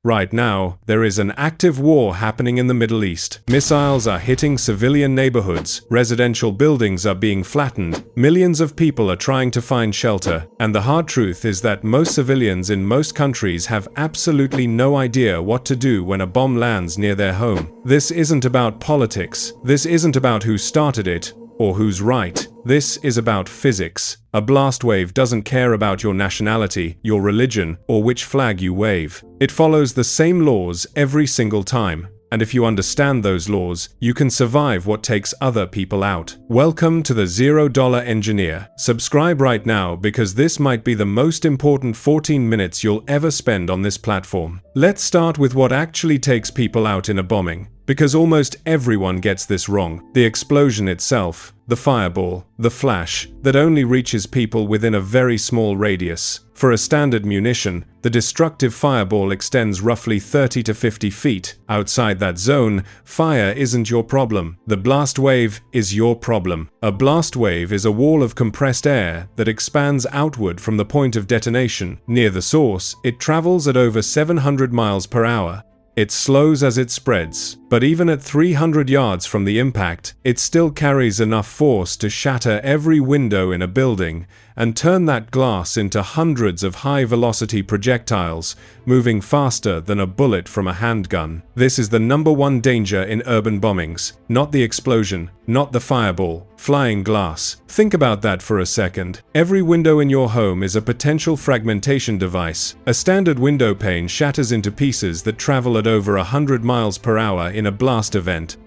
Right now, there is an active war happening in the Middle East. Missiles are hitting civilian neighborhoods, residential buildings are being flattened, millions of people are trying to find shelter, and the hard truth is that most civilians in most countries have absolutely no idea what to do when a bomb lands near their home. This isn't about politics. This isn't about who started it or who's right. This is about physics. A blast wave doesn't care about your nationality, your religion, or which flag you wave. It follows the same laws every single time. And if you understand those laws, you can survive what takes other people out. Welcome to the $0 Engineer. Subscribe right now because this might be the most important 14 minutes you'll ever spend on this platform. Let's start with what actually takes people out in a bombing, because almost everyone gets this wrong. The explosion itself, the fireball, the flash, that only reaches people within a very small radius. For a standard munition, the destructive fireball extends roughly 30 to 50 feet. Outside that zone, fire isn't your problem. The blast wave is your problem. A blast wave is a wall of compressed air that expands outward from the point of detonation. Near the source, it travels at over 700 miles per hour. It slows as it spreads, but even at 300 yards from the impact, it still carries enough force to shatter every window in a building and turn that glass into hundreds of high-velocity projectiles, moving faster than a bullet from a handgun. This is the #1 danger in urban bombings. Not the explosion, not the fireball, flying glass. Think about that for a second. Every window in your home is a potential fragmentation device. A standard window pane shatters into pieces that travel at over 100 miles per hour in a blast event.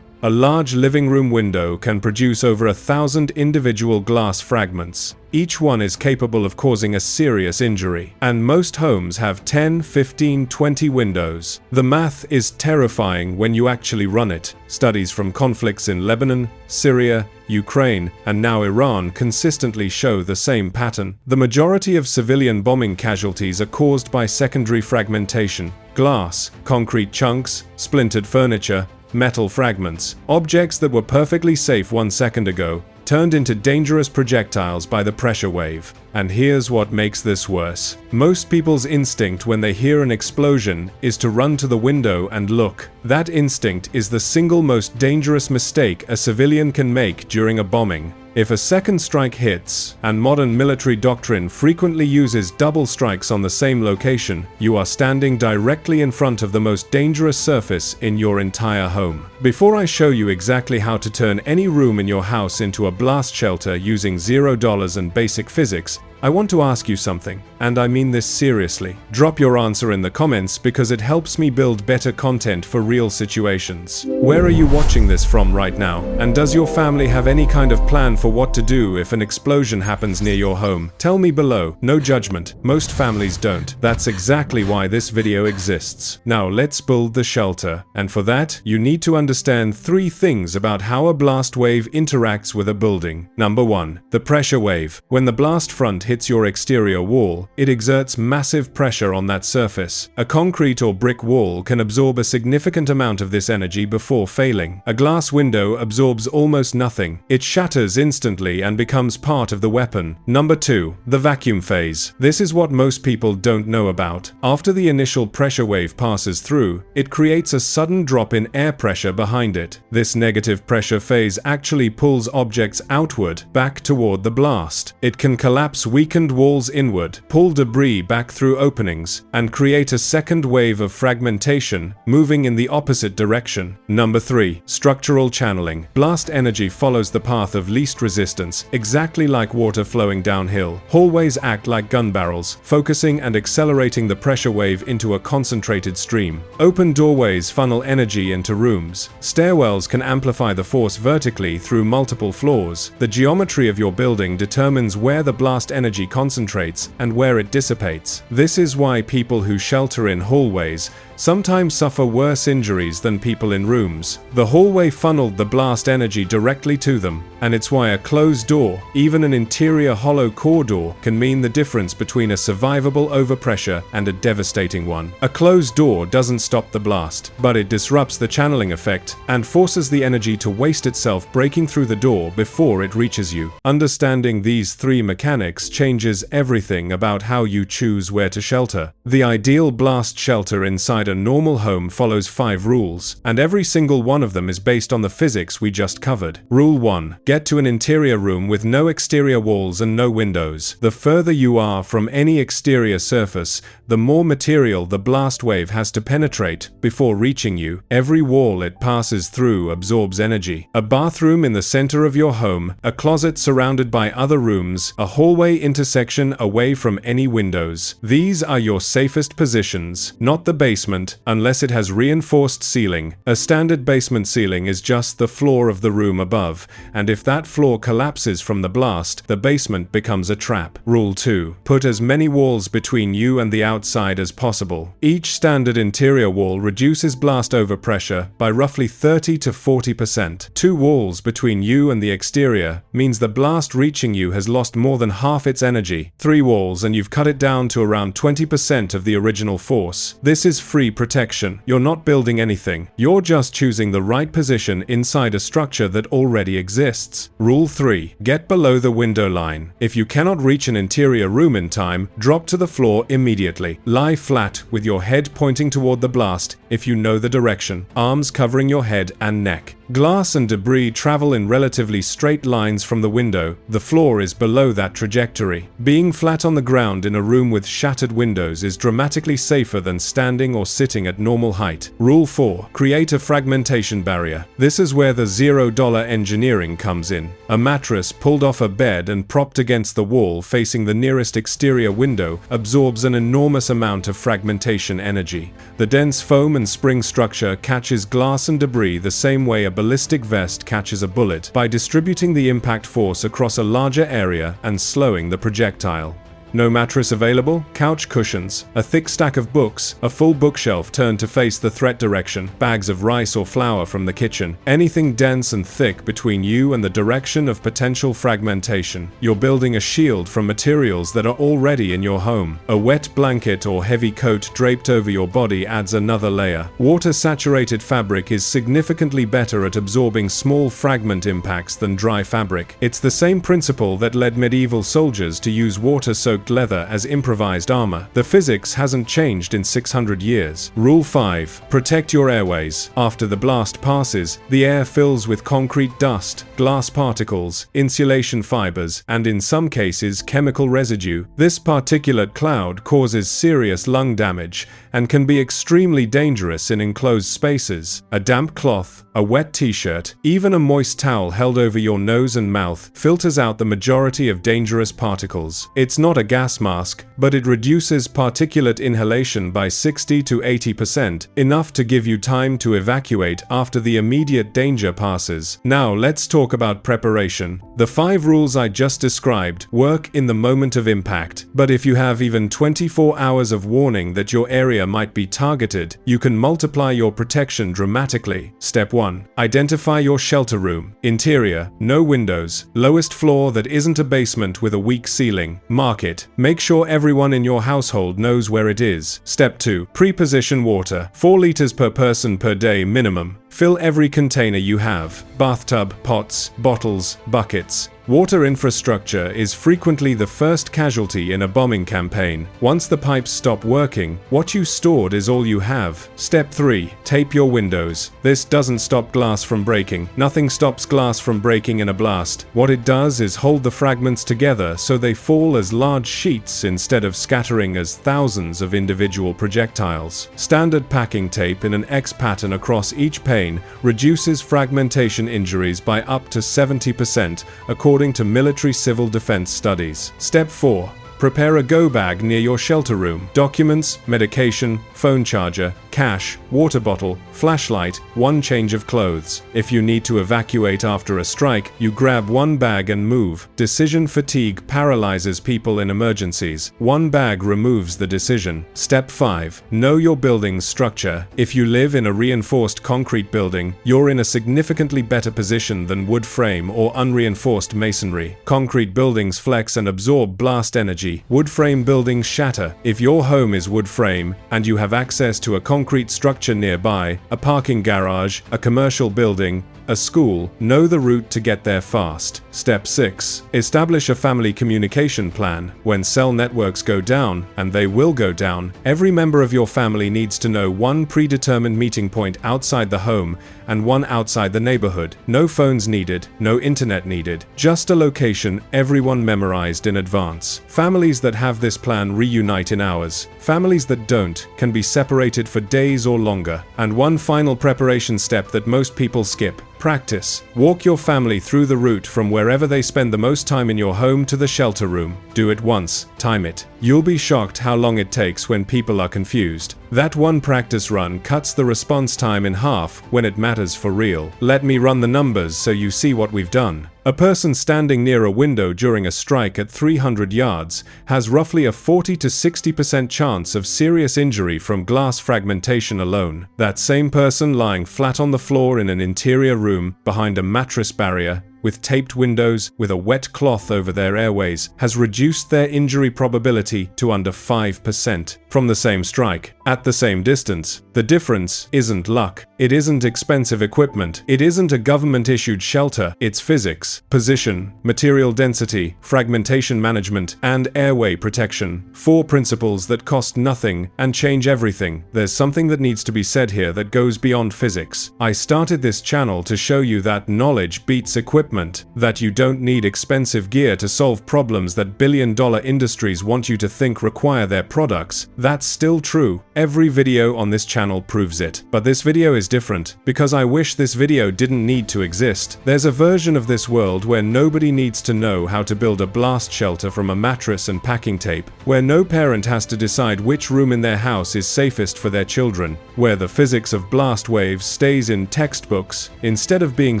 A large living room window can produce over 1,000 individual glass fragments. Each one is capable of causing a serious injury, and most homes have 10, 15, 20 windows. The math is terrifying when you actually run it. Studies from conflicts in Lebanon, Syria, Ukraine, and now Iran consistently show the same pattern. The majority of civilian bombing casualties are caused by secondary fragmentation. Glass, concrete chunks, splintered furniture, metal fragments, objects that were perfectly safe 1 second ago, turned into dangerous projectiles by the pressure wave. And here's what makes this worse. Most people's instinct when they hear an explosion is to run to the window and look. That instinct is the single most dangerous mistake a civilian can make during a bombing. If a second strike hits, and modern military doctrine frequently uses double strikes on the same location, you are standing directly in front of the most dangerous surface in your entire home. Before I show you exactly how to turn any room in your house into a blast shelter using $0 and basic physics, I want to ask you something, and I mean this seriously. Drop your answer in the comments because it helps me build better content for real situations. Where are you watching this from right now? And does your family have any kind of plan for what to do if an explosion happens near your home? Tell me below. No judgment. Most families don't. That's exactly why this video exists. Now let's build the shelter. And for that, you need to understand 3 things about how a blast wave interacts with a building. Number 1. The pressure wave. When the blast front hits your exterior wall, it exerts massive pressure on that surface. A concrete or brick wall can absorb a significant amount of this energy before failing. A glass window absorbs almost nothing. It shatters instantly and becomes part of the weapon. Number 2. The vacuum phase. This is what most people don't know about. After the initial pressure wave passes through, it creates a sudden drop in air pressure behind it. This negative pressure phase actually pulls objects outward, back toward the blast. It can collapse weakened walls inward, pull debris back through openings, and create a second wave of fragmentation, moving in the opposite direction. Number 3. Structural channeling. Blast energy follows the path of least resistance, exactly like water flowing downhill. Hallways act like gun barrels, focusing and accelerating the pressure wave into a concentrated stream. Open doorways funnel energy into rooms. Stairwells can amplify the force vertically through multiple floors. The geometry of your building determines where the blast energy concentrates and where it dissipates. This is why people who shelter in hallways sometimes suffer worse injuries than people in rooms. The hallway funneled the blast energy directly to them, and it's why a closed door, even an interior hollow core door, can mean the difference between a survivable overpressure and a devastating one. A closed door doesn't stop the blast, but it disrupts the channeling effect and forces the energy to waste itself breaking through the door before it reaches you. Understanding these 3 mechanics changes everything about how you choose where to shelter. The ideal blast shelter inside a normal home follows 5 rules, and every single one of them is based on the physics we just covered. Rule 1. Get to an interior room with no exterior walls and no windows. The further you are from any exterior surface, the more material the blast wave has to penetrate before reaching you. Every wall it passes through absorbs energy. A bathroom in the center of your home, a closet surrounded by other rooms, a hallway intersection away from any windows. These are your safest positions, not the basement, unless it has reinforced ceiling. A standard basement ceiling is just the floor of the room above, and if that floor collapses from the blast, the basement becomes a trap. Rule 2. Put as many walls between you and the outside as possible. Each standard interior wall reduces blast overpressure by roughly 30 to 40%. 2 walls between you and the exterior means the blast reaching you has lost more than half its energy. 3 walls and you've cut it down to around 20% of the original force. This is free protection. You're not building anything. You're just choosing the right position inside a structure that already exists. Rule 3. Get below the window line. If you cannot reach an interior room in time, drop to the floor immediately. Lie flat with your head pointing toward the blast if you know the direction, arms covering your head and neck. Glass and debris travel in relatively straight lines from the window. The floor is below that trajectory. Being flat on the ground in a room with shattered windows is dramatically safer than standing or sitting at normal height. Rule 4. Create a fragmentation barrier. This is where the $0 engineering comes in. A mattress pulled off a bed and propped against the wall facing the nearest exterior window absorbs an enormous amount of fragmentation energy. The dense foam and spring structure catches glass and debris the same way a ballistic vest catches a bullet, by distributing the impact force across a larger area and slowing the projectile. No mattress available? Couch cushions, a thick stack of books, a full bookshelf turned to face the threat direction, bags of rice or flour from the kitchen. Anything dense and thick between you and the direction of potential fragmentation. You're building a shield from materials that are already in your home. A wet blanket or heavy coat draped over your body adds another layer. Water-saturated fabric is significantly better at absorbing small fragment impacts than dry fabric. It's the same principle that led medieval soldiers to use water-soaked leather as improvised armor. The physics hasn't changed in 600 years. Rule 5. Protect your airways. After the blast passes, the air fills with concrete dust, glass particles, insulation fibers, and in some cases chemical residue. This particulate cloud causes serious lung damage and can be extremely dangerous in enclosed spaces. A damp cloth, a wet t-shirt, even a moist towel held over your nose and mouth filters out the majority of dangerous particles. It's not a gas mask, but it reduces particulate inhalation by 60 to 80%, enough to give you time to evacuate after the immediate danger passes. Now let's talk about preparation. The 5 rules I just described work in the moment of impact, but if you have even 24 hours of warning that your area might be targeted, you can multiply your protection dramatically. Step 1. Identify your shelter room. Interior, no windows, lowest floor that isn't a basement with a weak ceiling. Mark it. Make sure everyone in your household knows where it is. Step 2. Pre-position water. 4 liters per person per day minimum. Fill every container you have. Bathtub, pots, bottles, buckets. Water infrastructure is frequently the first casualty in a bombing campaign. Once the pipes stop working, what you stored is all you have. Step 3. Tape your windows. This doesn't stop glass from breaking. Nothing stops glass from breaking in a blast. What it does is hold the fragments together so they fall as large sheets instead of scattering as thousands of individual projectiles. Standard packing tape in an X pattern across each pane reduces fragmentation injuries by up to 70%, according to military civil defense studies. Step 4. Prepare a go bag near your shelter room. Documents, medication, phone charger, cash, water bottle, flashlight, 1 change of clothes. If you need to evacuate after a strike, you grab 1 bag and move. Decision fatigue paralyzes people in emergencies. 1 bag removes the decision. Step 5. Know your building's structure. If you live in a reinforced concrete building, you're in a significantly better position than wood frame or unreinforced masonry. Concrete buildings flex and absorb blast energy. Wood frame buildings shatter. If your home is wood frame and you have access to a concrete structure nearby, a parking garage, a commercial building, a school, know the route to get there fast. Step 6. Establish a family communication plan. When cell networks go down, and they will go down, every member of your family needs to know one predetermined meeting point outside the home and one outside the neighborhood. No phones needed, no internet needed, just a location everyone memorized in advance. Families that have this plan reunite in hours. Families that don't can be separated for days or longer. And one final preparation step that most people skip: practice. Walk your family through the route from wherever they spend the most time in your home to the shelter room. Do it once, time it. You'll be shocked how long it takes when people are confused. That one practice run cuts the response time in half when it matters for real. Let me run the numbers so you see what we've done. A person standing near a window during a strike at 300 yards has roughly a 40 to 60% chance of serious injury from glass fragmentation alone. That same person lying flat on the floor in an interior room behind a mattress barrier with taped windows, with a wet cloth over their airways, has reduced their injury probability to under 5% from the same strike, at the same distance. The difference isn't luck. It isn't expensive equipment. It isn't a government-issued shelter. It's physics, position, material density, fragmentation management, and airway protection. 4 principles that cost nothing and change everything. There's something that needs to be said here that goes beyond physics. I started this channel to show you that knowledge beats equipment, that you don't need expensive gear to solve problems that billion-dollar industries want you to think require their products. That's still true. Every video on this channel proves it. But this video is different, because I wish this video didn't need to exist. There's a version of this world where nobody needs to know how to build a blast shelter from a mattress and packing tape, where no parent has to decide which room in their house is safest for their children, where the physics of blast waves stays in textbooks, instead of being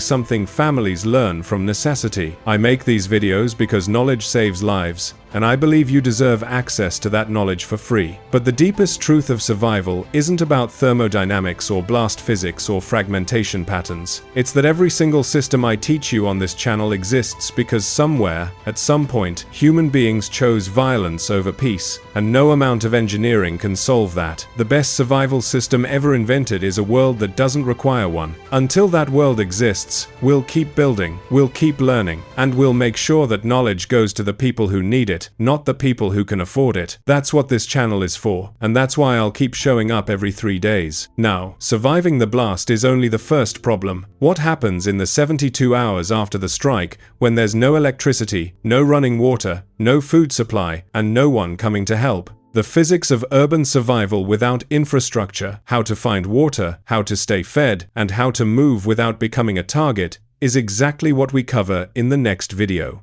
something families learn from necessity. I make these videos because knowledge saves lives, and I believe you deserve access to that knowledge for free. But the deepest truth of survival isn't about thermodynamics or blast physics or fragmentation patterns. It's that every single system I teach you on this channel exists because somewhere, at some point, human beings chose violence over peace, and no amount of engineering can solve that. The best survival system ever invented is a world that doesn't require one. Until that world exists, we'll keep building, we'll keep learning, and we'll make sure that knowledge goes to the people who need it, not the people who can afford it. That's what this channel is for, and that's why I'll keep showing up every 3 days. Now, surviving the blast is only the first problem. What happens in the 72 hours after the strike when there's no electricity, no running water, no food supply, and no one coming to help? The physics of urban survival without infrastructure, how to find water, how to stay fed, and how to move without becoming a target, is exactly what we cover in the next video.